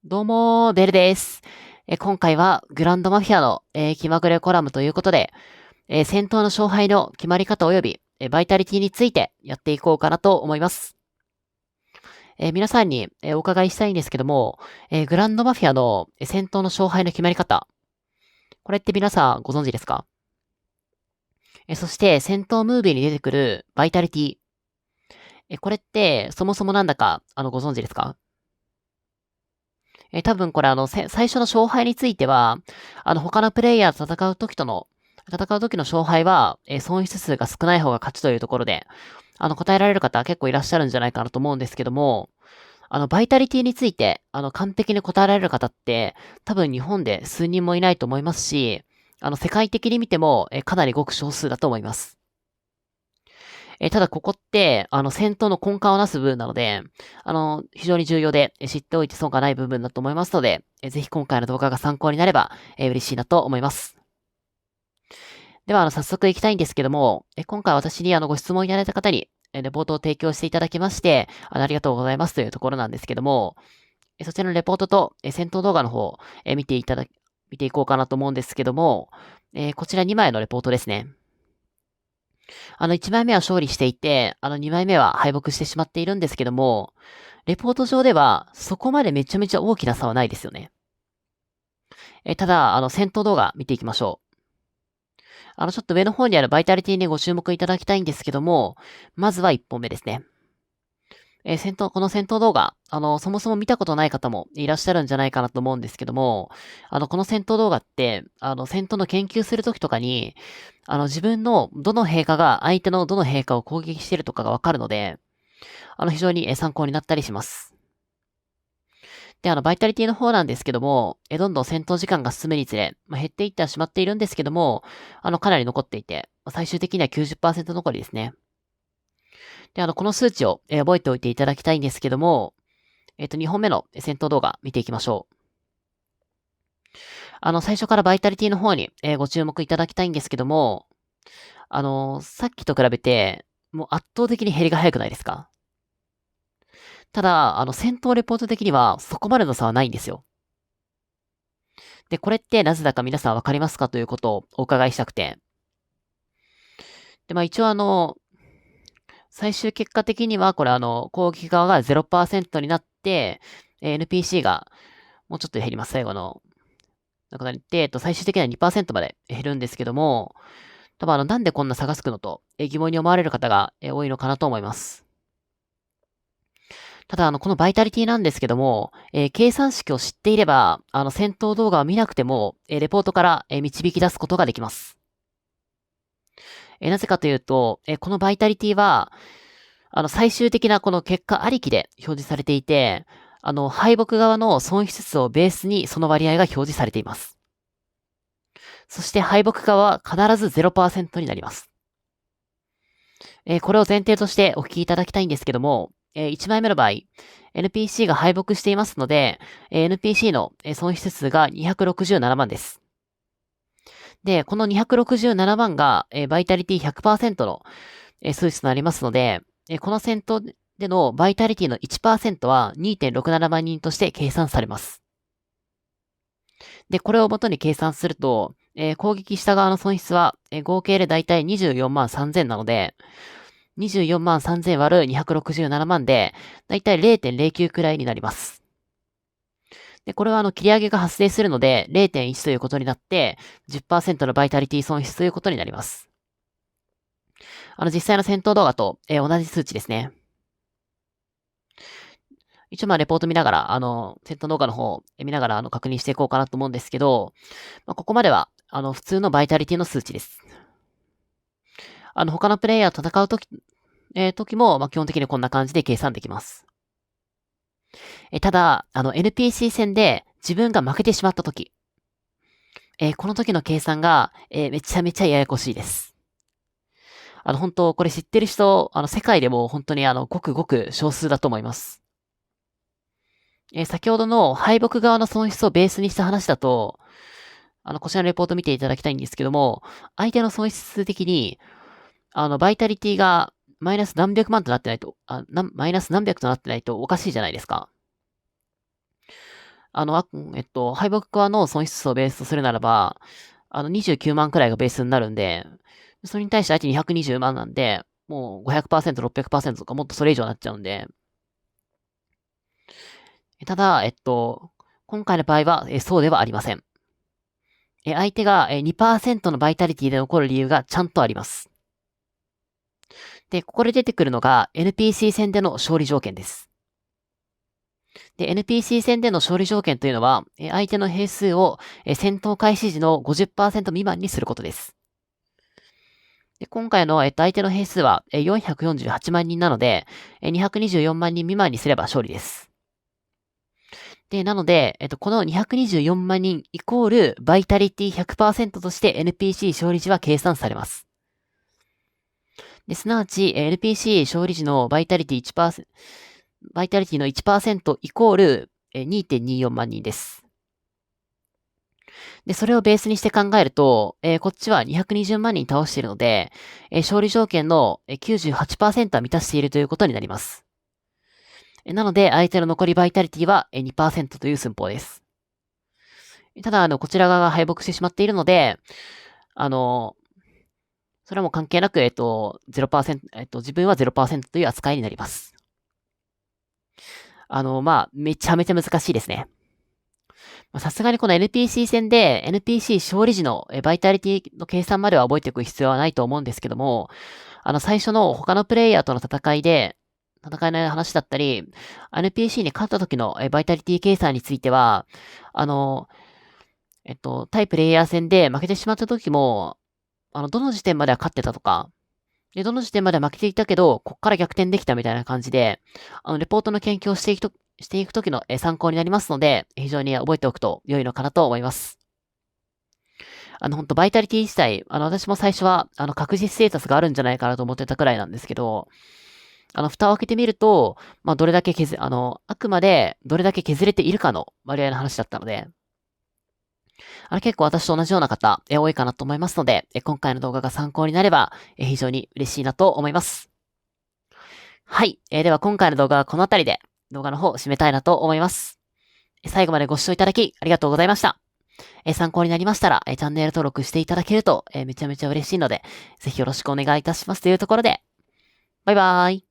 どうもベルです。今回はグランドマフィアの、気まぐれコラムということで、戦闘の勝敗の決まり方及び、バイタリティについてやっていこうかなと思います。皆さんに、お伺いしたいんですけども、グランドマフィアの戦闘の勝敗の決まり方、これって皆さんご存知ですか？そして戦闘ムービーに出てくるバイタリティ、これってそもそもなんだかご存知ですか？多分これ最初の勝敗については、他のプレイヤーと戦う時の勝敗は、損失数が少ない方が勝ちというところで、答えられる方結構いらっしゃるんじゃないかなと思うんですけども、バイタリティについて、完璧に答えられる方って、多分日本で数人もいないと思いますし、世界的に見ても、かなりごく少数だと思います。ただここって、戦闘の根幹をなす部分なので、非常に重要で知っておいて損がない部分だと思いますので、ぜひ今回の動画が参考になれば、嬉しいなと思います。では、早速行きたいんですけども、今回私にご質問いただいた方に、レポートを提供していただきまして、ありがとうございますというところなんですけども、そちらのレポートと、戦闘動画の方、見ていこうかなと思うんですけども、こちら2枚のレポートですね。1枚目は勝利していて、2枚目は敗北してしまっているんですけども、レポート上では、そこまでめちゃめちゃ大きな差はないですよね。ただ、戦闘動画見ていきましょう。ちょっと上の方にあるバイタリティにご注目いただきたいんですけども、まずは1本目ですね。この戦闘動画、そもそも見たことない方もいらっしゃるんじゃないかなと思うんですけども、この戦闘動画って、戦闘の研究するときとかに、自分のどの兵科が相手のどの兵科を攻撃しているとかがわかるので、非常に参考になったりします。で、バイタリティの方なんですけども、どんどん戦闘時間が進むにつれ、減っていってはしまっているんですけども、かなり残っていて、最終的には 90% 残りですね。で、この数値を、覚えておいていただきたいんですけども、2本目の戦闘動画見ていきましょう。最初からバイタリティの方に、ご注目いただきたいんですけども、さっきと比べて、もう圧倒的に減りが早くないですか？ただ、戦闘レポート的にはそこまでの差はないんですよ。で、これってなぜだか皆さんわかりますかということをお伺いしたくて。で、一応最終結果的には、これ攻撃側が0%になって、NPC がもうちょっと減ります。最後の、なくなって、最終的には2%まで減るんですけども、多分なんでこんな差がつくのと、疑問に思われる方が、多いのかなと思います。ただ、このバイタリティなんですけども、計算式を知っていれば、戦闘動画を見なくても、レポートから、導き出すことができます。なぜかというと、このバイタリティは、最終的なこの結果ありきで表示されていて、敗北側の損失数をベースにその割合が表示されています。そして敗北側は必ず 0% になります。これを前提としてお聞きいただきたいんですけども、1枚目の場合、NPC が敗北していますので、NPC の損失数が267万です。で、この267万が、バイタリティ100%の、数値となりますので、この戦闘でのバイタリティの1%は2.67万人として計算されます。で、これを元に計算すると、攻撃した側の損失は、合計でだいたい24万3000なので、24万3000割る267万で、だいたい 0.09 くらいになります。で、これは切り上げが発生するので、0.1ということになって、10% のバイタリティ損失ということになります。実際の戦闘動画と、同じ数値ですね。一応レポート見ながら、戦闘動画の方、見ながら、確認していこうかなと思うんですけど、ここまでは、普通のバイタリティの数値です。他のプレイヤーと戦う時も、基本的にこんな感じで計算できます。ただ、NPC 戦で自分が負けてしまった時、この時の計算が、めちゃめちゃややこしいです。本当、これ知ってる人、世界でも本当にごくごく少数だと思います。先ほどの敗北側の損失をベースにした話だと、こちらのレポート見ていただきたいんですけども、相手の損失数的に、バイタリティがマイナス何百万となってないと、マイナス何百となってないとおかしいじゃないですか。敗北側の損失数をベースとするならば、29万くらいがベースになるんで、それに対して相手220万なんで、もう500%、600%とかもっとそれ以上になっちゃうんで、ただ、今回の場合は、そうではありません。相手が2% のバイタリティで残る理由がちゃんとあります。で、ここで出てくるのが NPC 戦での勝利条件です。で、NPC 戦での勝利条件というのは、相手の兵数を戦闘開始時の 50% 未満にすることです。で、今回の相手の兵数は448万人なので、224万人未満にすれば勝利です。で、なので、この224万人イコールバイタリティ 100% として NPC 勝利時は計算されます。で、すなわち、NPC 勝利時のバイタリティ 1%、バイタリティの 1% イコール 2.24 万人です。で、それをベースにして考えると、こっちは220万人倒しているので、勝利条件の 98% は満たしているということになります。なので、相手の残りバイタリティは 2% という寸法です。ただ、こちら側が敗北してしまっているので、それはもう関係なく、0%、自分は 0% という扱いになります。めちゃめちゃ難しいですね。さすがにこの NPC 戦で NPC 勝利時のバイタリティの計算までは覚えておく必要はないと思うんですけども、最初の他のプレイヤーとの戦いの話だったり、NPC に勝った時のバイタリティ計算については、対プレイヤー戦で負けてしまった時も、どの時点までは勝ってたとか、で、どの時点までは負けていたけど、こっから逆転できたみたいな感じで、レポートの研究をしていくときの参考になりますので、非常に覚えておくと良いのかなと思います。ほんと、バイタリティ自体、私も最初は、確実ステータスがあるんじゃないかなと思ってたくらいなんですけど、蓋を開けてみると、どれだけあくまでどれだけ削れているかの割合の話だったので、結構私と同じような方、多いかなと思いますので、今回の動画が参考になれば、非常に嬉しいなと思います。はい。では今回の動画はこの辺りで動画の方を締めたいなと思います。最後までご視聴いただきありがとうございました。参考になりましたら、チャンネル登録していただけると、めちゃめちゃ嬉しいので、ぜひよろしくお願いいたしますというところで、バイバーイ。